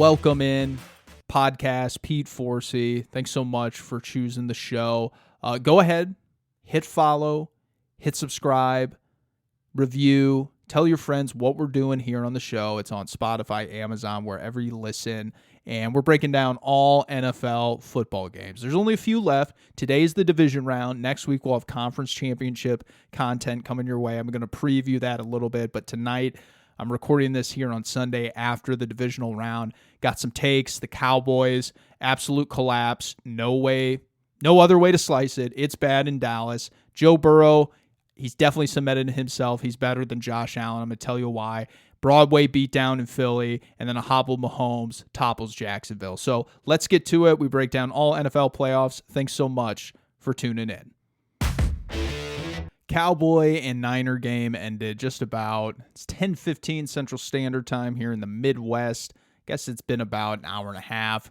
welcome in podcast, Pete Forsey. Thanks so much for choosing the show. Go ahead, hit follow, hit subscribe, review, tell your friends what we're doing here on the show. It's on Spotify, Amazon, wherever you listen. And we're breaking down all NFL football games. There's only a few left. Today's the division round. Next week, we'll have conference championship content coming your way. I'm going to preview that a little bit. But tonight, I'm recording this here on Sunday after the divisional round. Got some takes. The Cowboys, absolute collapse. No other way to slice it. It's bad in Dallas. Joe Burrow, he's definitely cemented himself. He's better than Josh Allen. I'm going to tell you why. Broadway beatdown in Philly, and then a hobbled Mahomes topples Jacksonville. So let's get to it. We break down all NFL playoffs. Thanks so much for tuning in. Cowboy and Niner game ended just about, it's 10:15 Central Standard Time here in the Midwest. Guess it's been about an hour and a half.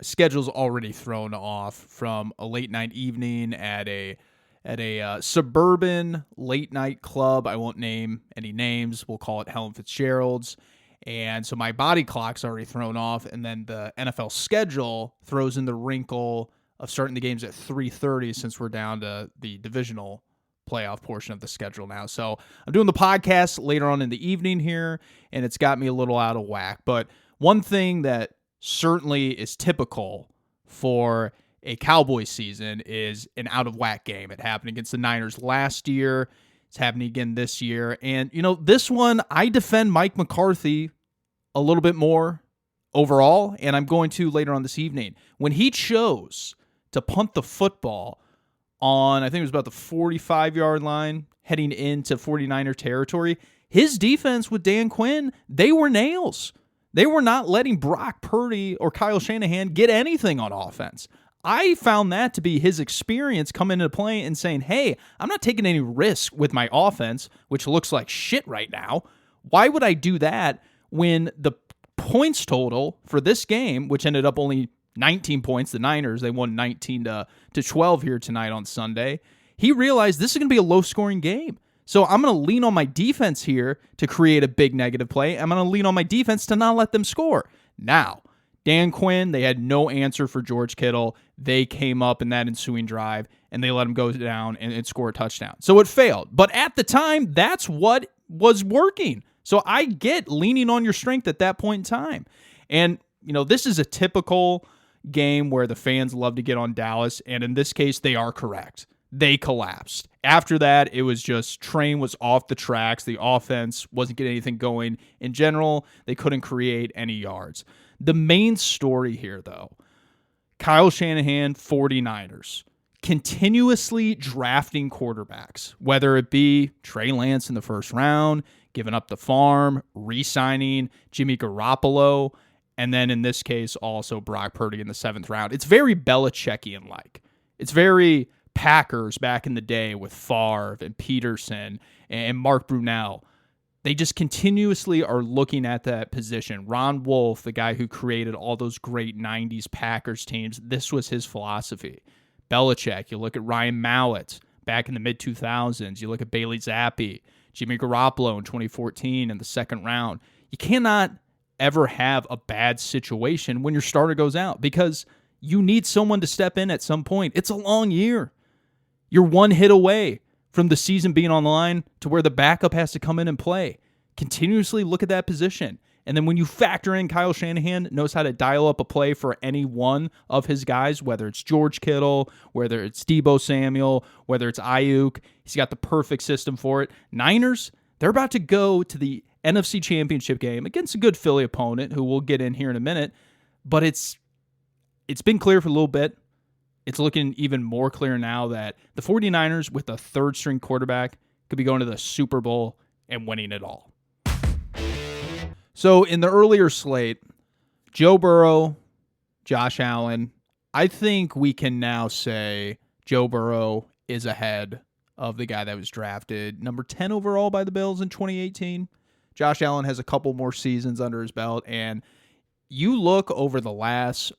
Schedule's already thrown off from a late night evening at a suburban late night club. I won't name any names. We'll call it Helen Fitzgerald's. And so my body clock's already thrown off. And then the NFL schedule throws in the wrinkle of starting the games at 3:30 since we're down to the divisional playoff portion of the schedule now. So I'm doing the podcast later on in the evening here, and it's got me a little out of whack. But one thing that certainly is typical for a Cowboys season is an out-of-whack game. It happened against the Niners last year. It's happening again this year. And, this one, I defend Mike McCarthy a little bit more overall, and I'm going to later on this evening. When he chose to punt the football on, I think it was about the 45-yard line, heading into 49er territory, his defense with Dan Quinn, they were nails. They were not letting Brock Purdy or Kyle Shanahan get anything on offense. I found that to be his experience coming into play and saying, hey, I'm not taking any risk with my offense, which looks like shit right now. Why would I do that when the points total for this game, which ended up only 19 points, the Niners, they won 19 to 12 here tonight on Sunday. He realized this is going to be a low-scoring game. So I'm going to lean on my defense here to create a big negative play. I'm going to lean on my defense to not let them score. Now, Dan Quinn, they had no answer for George Kittle. They came up in that ensuing drive, and they let him go down and score a touchdown. So it failed. But at the time, that's what was working. So I get leaning on your strength at that point in time. And, this is a typical game where the fans love to get on Dallas, and in this case, they are correct. They collapsed. After that, it was just train was off the tracks. The offense wasn't getting anything going. In general, they couldn't create any yards. The main story here, though, Kyle Shanahan, 49ers, continuously drafting quarterbacks, whether it be Trey Lance in the first round, giving up the farm, re-signing Jimmy Garoppolo, and then in this case, also Brock Purdy in the 7th round. It's very Belichickian-like. It's very Packers back in the day with Favre and Peterson and Mark Brunell. They just continuously are looking at that position. Ron Wolf, the guy who created all those great 90s Packers teams, this was his philosophy. Belichick, you look at Ryan Mallett back in the mid-2000s. You look at Bailey Zappi, Jimmy Garoppolo in 2014 in the 2nd round. You cannot ever have a bad situation when your starter goes out because you need someone to step in at some point. It's a long year. You're one hit away from the season being on the line to where the backup has to come in and play. Continuously look at that position. And then when you factor in Kyle Shanahan knows how to dial up a play for any one of his guys, whether it's George Kittle, whether it's Deebo Samuel, whether it's Ayuk, he's got the perfect system for it. Niners, they're about to go to the NFC Championship game against a good Philly opponent who we'll get in here in a minute, but it's been clear for a little bit. It's looking even more clear now that the 49ers with a 3rd-string quarterback could be going to the Super Bowl and winning it all. So in the earlier slate, Joe Burrow, Josh Allen, I think we can now say Joe Burrow is ahead of the guy that was drafted number 10 overall by the Bills in 2018. Josh Allen has a couple more seasons under his belt, and you look over the last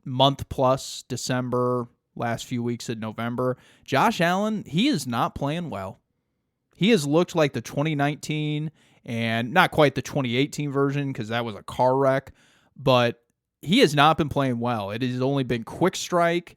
month plus, December, last few weeks of November, Josh Allen, he is not playing well. He has looked like the 2019 and not quite the 2018 version because that was a car wreck, but he has not been playing well. It has only been quick strike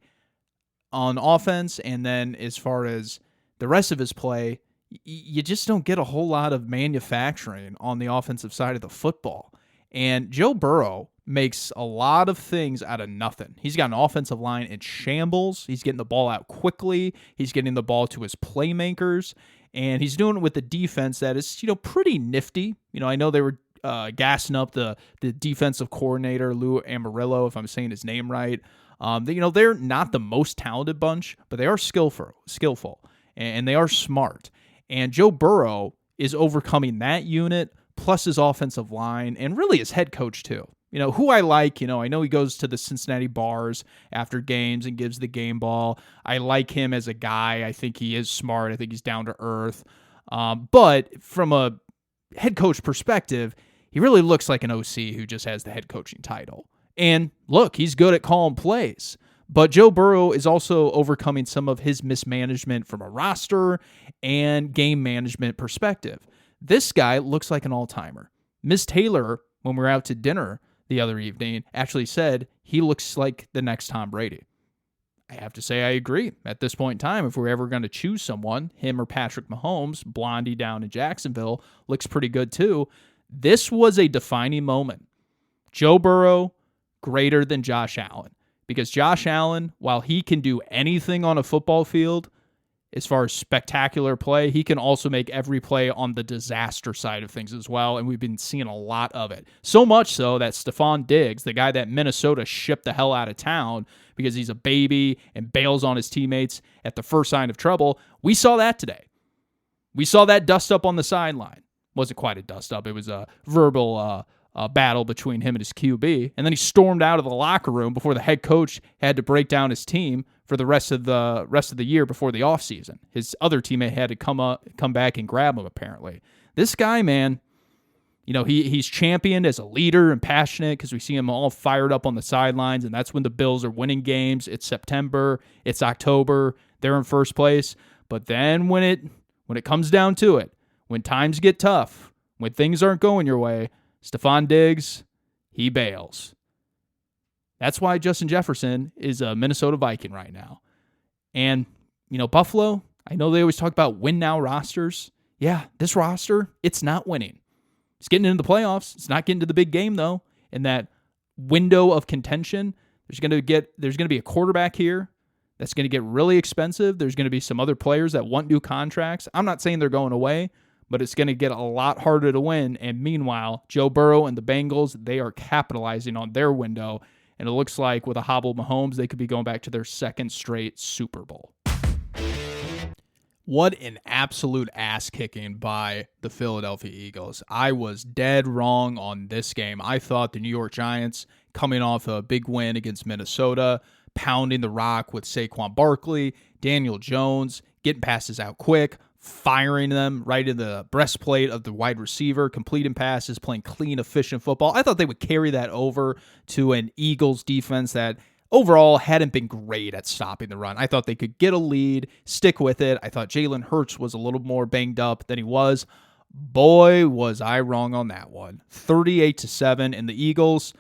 on offense, and then as far as the rest of his play, you just don't get a whole lot of manufacturing on the offensive side of the football. And Joe Burrow makes a lot of things out of nothing. He's got an offensive line in shambles. He's getting the ball out quickly. He's getting the ball to his playmakers, and he's doing it with a defense that is, pretty nifty. I know they were gassing up the defensive coordinator, Lou Amarillo, if I'm saying his name right. They're not the most talented bunch, but they are skillful, and they are smart. And Joe Burrow is overcoming that unit, plus his offensive line, and really his head coach too. Who I like, I know he goes to the Cincinnati bars after games and gives the game ball. I like him as a guy. I think he is smart. I think he's down to earth. But from a head coach perspective, he really looks like an OC who just has the head coaching title. And look, he's good at calling plays. But Joe Burrow is also overcoming some of his mismanagement from a roster and game management perspective. This guy looks like an all-timer. Ms. Taylor, when we were out to dinner the other evening, actually said he looks like the next Tom Brady. I have to say I agree. At this point in time, if we're ever going to choose someone, him or Patrick Mahomes, Blondie down in Jacksonville, looks pretty good too. This was a defining moment. Joe Burrow, greater than Josh Allen. Because Josh Allen, while he can do anything on a football field, as far as spectacular play, he can also make every play on the disaster side of things as well, and we've been seeing a lot of it. So much so that Stephon Diggs, the guy that Minnesota shipped the hell out of town because he's a baby and bails on his teammates at the first sign of trouble, we saw that today. We saw that dust up on the sideline. Wasn't quite a dust up. It was a verbal battle between him and his QB, and then he stormed out of the locker room before the head coach had to break down his team for the rest of the year before the offseason. His other teammate had to come back and grab him, apparently. This guy, man, he's championed as a leader and passionate because we see him all fired up on the sidelines, and that's when the Bills are winning games. It's September, it's October, they're in first place. But then when it comes down to it, when times get tough, when things aren't going your way, Stephon Diggs, he bails. That's why Justin Jefferson is a Minnesota Viking right now. And, Buffalo, I know they always talk about win now rosters. Yeah, this roster, it's not winning. It's getting into the playoffs. It's not getting to the big game, though. In that window of contention, there's going to be a quarterback here that's going to get really expensive. There's going to be some other players that want new contracts. I'm not saying they're going away, but it's going to get a lot harder to win. And meanwhile, Joe Burrow and the Bengals, they are capitalizing on their window. And it looks like with a hobbled Mahomes, they could be going back to their second straight Super Bowl. What an absolute ass-kicking by the Philadelphia Eagles. I was dead wrong on this game. I thought the New York Giants, coming off a big win against Minnesota, pounding the rock with Saquon Barkley, Daniel Jones, getting passes out quick, firing them right in the breastplate of the wide receiver, completing passes, playing clean, efficient football. I thought they would carry that over to an Eagles defense that overall hadn't been great at stopping the run. I thought they could get a lead, stick with it. I thought Jalen Hurts was a little more banged up than he was. Boy, was I wrong on that one. 38-7, and the Eagles,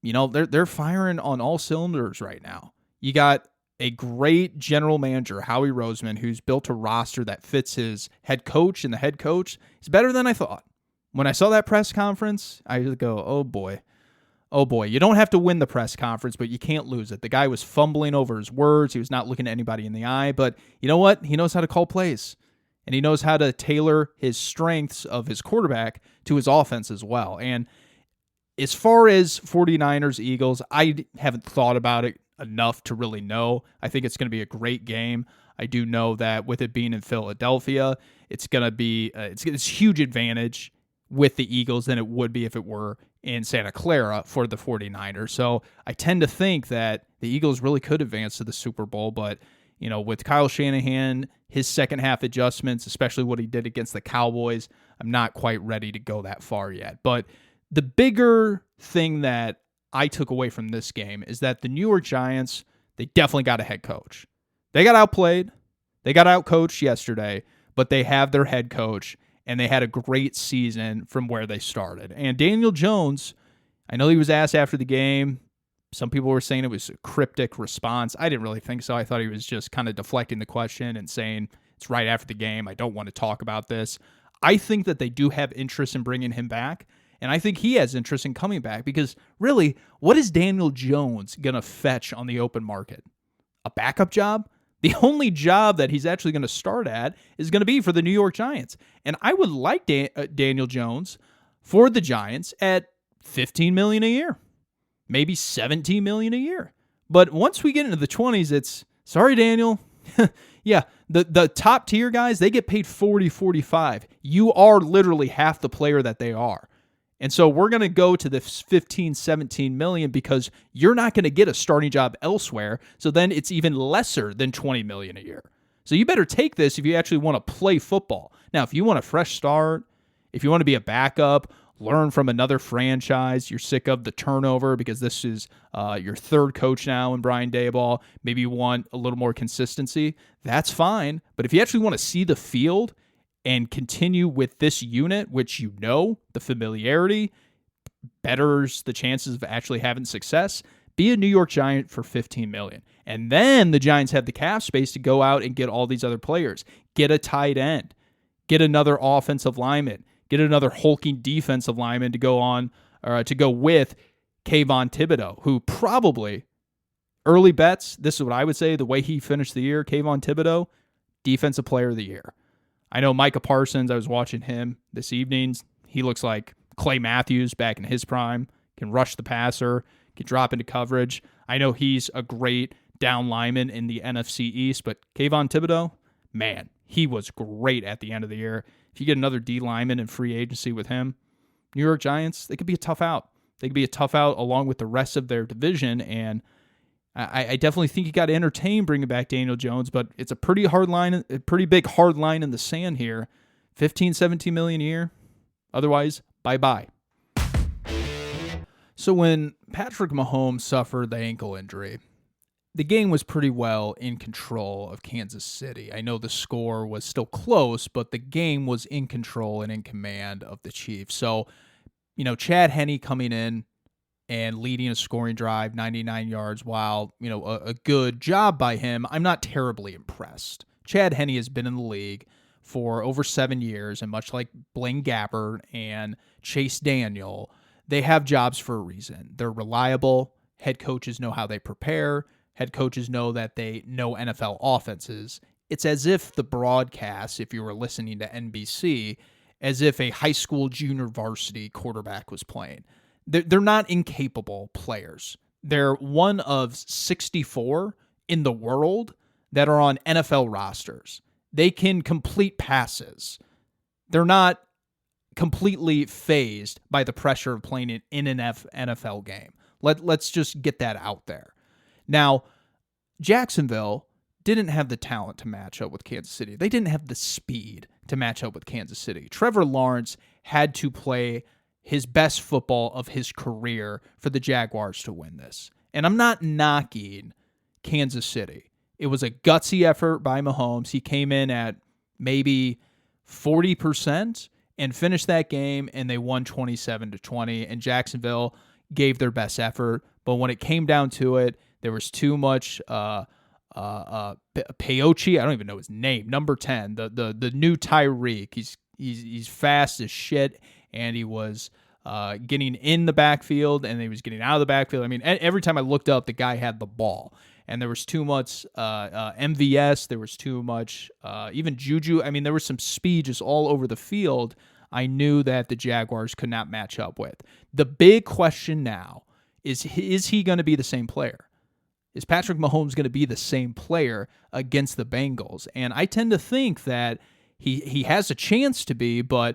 they're firing on all cylinders right now. You got a great general manager, Howie Roseman, who's built a roster that fits his head coach, and the head coach is better than I thought. When I saw that press conference, I just go, oh boy. You don't have to win the press conference, but you can't lose it. The guy was fumbling over his words. He was not looking at anybody in the eye, but you know what? He knows how to call plays, and he knows how to tailor his strengths of his quarterback to his offense as well. And as far as 49ers, Eagles, I haven't thought about it enough to really know. I think it's going to be a great game. I do know that with it being in Philadelphia, it's going to be it's a huge advantage with the Eagles than it would be if it were in Santa Clara for the 49ers. So I tend to think that the Eagles really could advance to the Super Bowl, but with Kyle Shanahan, his second half adjustments, especially what he did against the Cowboys, I'm not quite ready to go that far yet. But the bigger thing that I took away from this game is that the New York Giants, they definitely got a head coach. They got outplayed. They got outcoached yesterday, but they have their head coach, and they had a great season from where they started. And Daniel Jones, I know he was asked after the game. Some people were saying it was a cryptic response. I didn't really think so. I thought he was just kind of deflecting the question and saying, it's right after the game. I don't want to talk about this. I think that they do have interest in bringing him back, and I think he has interest in coming back because, really, what is Daniel Jones going to fetch on the open market? A backup job? The only job that he's actually going to start at is going to be for the New York Giants. And I would like Daniel Jones for the Giants at $15 million a year, maybe $17 million a year. But once we get into the 20s, it's, sorry, Daniel. Yeah, the top tier guys, they get paid 40, 45. You are literally half the player that they are. And so we're going to go to the 15, 17 million because you're not going to get a starting job elsewhere. So then it's even lesser than 20 million a year. So you better take this if you actually want to play football. Now, if you want a fresh start, if you want to be a backup, learn from another franchise, you're sick of the turnover because this is your third coach now in Brian Daboll, maybe you want a little more consistency, that's fine. But if you actually want to see the field and continue with this unit, which you know, the familiarity betters the chances of actually having success, be a New York Giant for $15 million. And then the Giants have the cap space to go out and get all these other players. Get a tight end. Get another offensive lineman. Get another hulking defensive lineman to go on, or to go with Kayvon Thibodeau, who probably, early bets, this is what I would say, the way he finished the year, Kayvon Thibodeau, Defensive Player of the Year. I know Micah Parsons, I was watching him this evening. He looks like Clay Matthews back in his prime, can rush the passer, can drop into coverage. I know he's a great down lineman in the NFC East, but Kayvon Thibodeau, man, he was great at the end of the year. If you get another D lineman in free agency with him, New York Giants, they could be a tough out. They could be a tough out along with the rest of their division, and I definitely think you got to entertain bringing back Daniel Jones, but it's a pretty big hard line in the sand here. 15, 17 million a year. Otherwise, bye-bye. So when Patrick Mahomes suffered the ankle injury, the game was pretty well in control of Kansas City. I know the score was still close, but the game was in control and in command of the Chiefs. So, Chad Henne coming in and leading a scoring drive, 99 yards, while, a good job by him, I'm not terribly impressed. Chad Henne has been in the league for over 7 years, and much like Blaine Gabbert and Chase Daniel, they have jobs for a reason. They're reliable. Head coaches know how they prepare. Head coaches know that they know NFL offenses. It's as if the broadcast, if you were listening to NBC, as if a high school junior varsity quarterback was playing. They're not incapable players. They're one of 64 in the world that are on NFL rosters. They can complete passes. They're not completely fazed by the pressure of playing it in an NFL game. Let's just get that out there. Now, Jacksonville didn't have the talent to match up with Kansas City. They didn't have the speed to match up with Kansas City. Trevor Lawrence had to play his best football of his career for the Jaguars to win this. And I'm not knocking Kansas City. It was a gutsy effort by Mahomes. He came in at maybe 40% and finished that game, and they won 27-20. And Jacksonville gave their best effort. But when it came down to it, there was too much Payochi, I don't even know his name, number 10, the new Tyreek. He's fast as shit, and he was getting in the backfield, and he was getting out of the backfield. I mean, every time I looked up, the guy had the ball, and there was too much MVS. There was too much even Juju. I mean, there was some speed just all over the field. I knew that the Jaguars could not match up with. The big question now is he going to be the same player? Is Patrick Mahomes going to be the same player against the Bengals? And I tend to think that he has a chance to be, but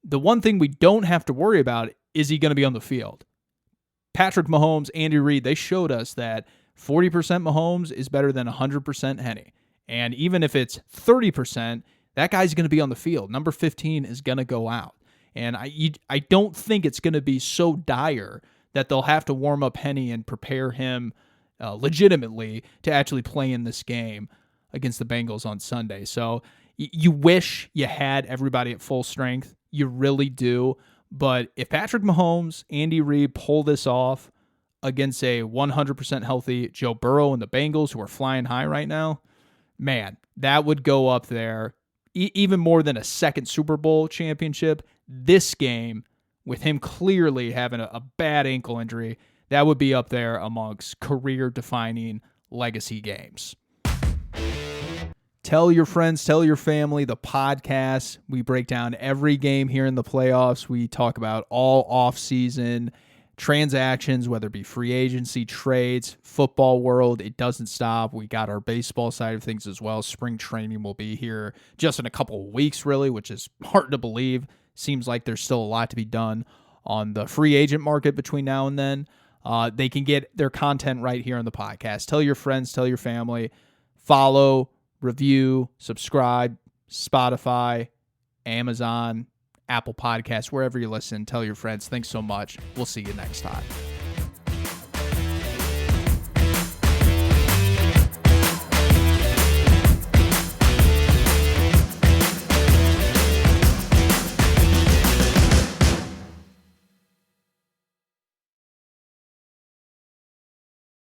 the one thing we don't have to worry about is he going to be on the field. Patrick Mahomes, Andy Reid, they showed us that 40% Mahomes is better than 100% Henne. And even if it's 30%, that guy's going to be on the field. Number 15 is going to go out. And I don't think it's going to be so dire that they'll have to warm up Henne and prepare him legitimately to actually play in this game against the Bengals on Sunday. So you wish you had everybody at full strength. You really do. But if Patrick Mahomes, Andy Reid pull this off against a 100% healthy Joe Burrow and the Bengals, who are flying high right now, man, that would go up there even more than a second Super Bowl championship. This game, with him clearly having a bad ankle injury, that would be up there amongst career-defining legacy games. Tell your friends, tell your family, the podcast. We break down every game here in the playoffs. We talk about all off-season transactions, whether it be free agency, trades, football world. It doesn't stop. We got our baseball side of things as well. Spring training will be here just in a couple of weeks, really, which is hard to believe. Seems like there's still a lot to be done on the free agent market between now and then. They can get their content right here on the podcast. Tell your friends, tell your family, follow, review, subscribe, Spotify, Amazon, Apple Podcasts, wherever you listen. Tell your friends. Thanks so much. We'll see you next time.